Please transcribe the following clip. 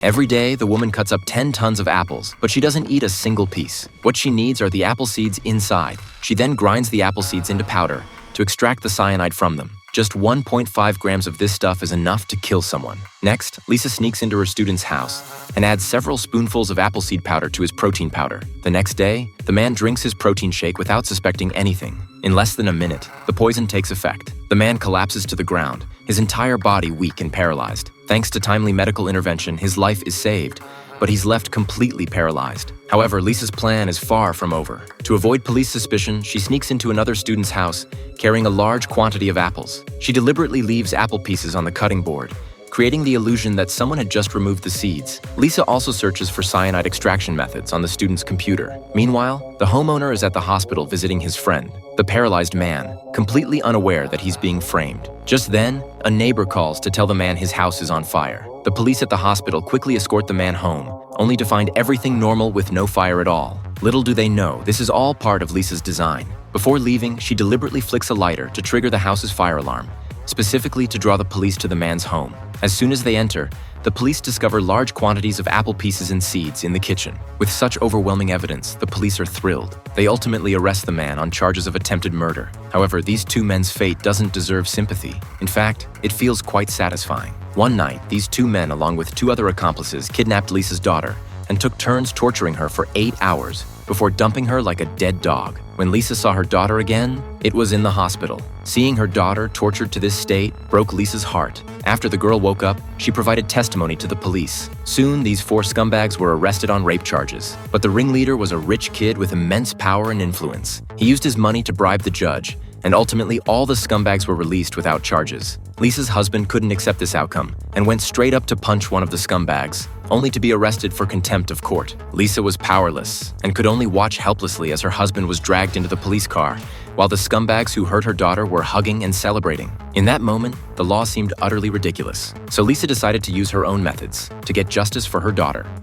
Every day, the woman cuts up 10 tons of apples, but she doesn't eat a single piece. What she needs are the apple seeds inside. She then grinds the apple seeds into powder to extract the cyanide from them. Just 1.5 grams of this stuff is enough to kill someone. Next, Lisa sneaks into her student's house and adds several spoonfuls of apple seed powder to his protein powder. The next day, the man drinks his protein shake without suspecting anything. In less than a minute, the poison takes effect. The man collapses to the ground, his entire body weak and paralyzed. Thanks to timely medical intervention, his life is saved, but he's left completely paralyzed. However, Lisa's plan is far from over. To avoid police suspicion, she sneaks into another student's house, carrying a large quantity of apples. She deliberately leaves apple pieces on the cutting board, creating the illusion that someone had just removed the seeds. Lisa also searches for cyanide extraction methods on the student's computer. Meanwhile, the homeowner is at the hospital visiting his friend, the paralyzed man, completely unaware that he's being framed. Just then, a neighbor calls to tell the man his house is on fire. The police at the hospital quickly escort the man home, only to find everything normal with no fire at all. Little do they know, this is all part of Lisa's design. Before leaving, she deliberately flicks a lighter to trigger the house's fire alarm, specifically to draw the police to the man's home. As soon as they enter, the police discover large quantities of apple pieces and seeds in the kitchen. With such overwhelming evidence, the police are thrilled. They ultimately arrest the man on charges of attempted murder. However, these two men's fate doesn't deserve sympathy. In fact, it feels quite satisfying. One night, these two men, along with two other accomplices, kidnapped Lisa's daughter and took turns torturing her for 8 hours before dumping her like a dead dog. When Lisa saw her daughter again, it was in the hospital. Seeing her daughter tortured to this state broke Lisa's heart. After the girl woke up, she provided testimony to the police. Soon, these 4 scumbags were arrested on rape charges. But the ringleader was a rich kid with immense power and influence. He used his money to bribe the judge, and ultimately all the scumbags were released without charges. Lisa's husband couldn't accept this outcome and went straight up to punch one of the scumbags, only to be arrested for contempt of court. Lisa was powerless and could only watch helplessly as her husband was dragged into the police car, while the scumbags who hurt her daughter were hugging and celebrating. In that moment, the law seemed utterly ridiculous. So Lisa decided to use her own methods to get justice for her daughter.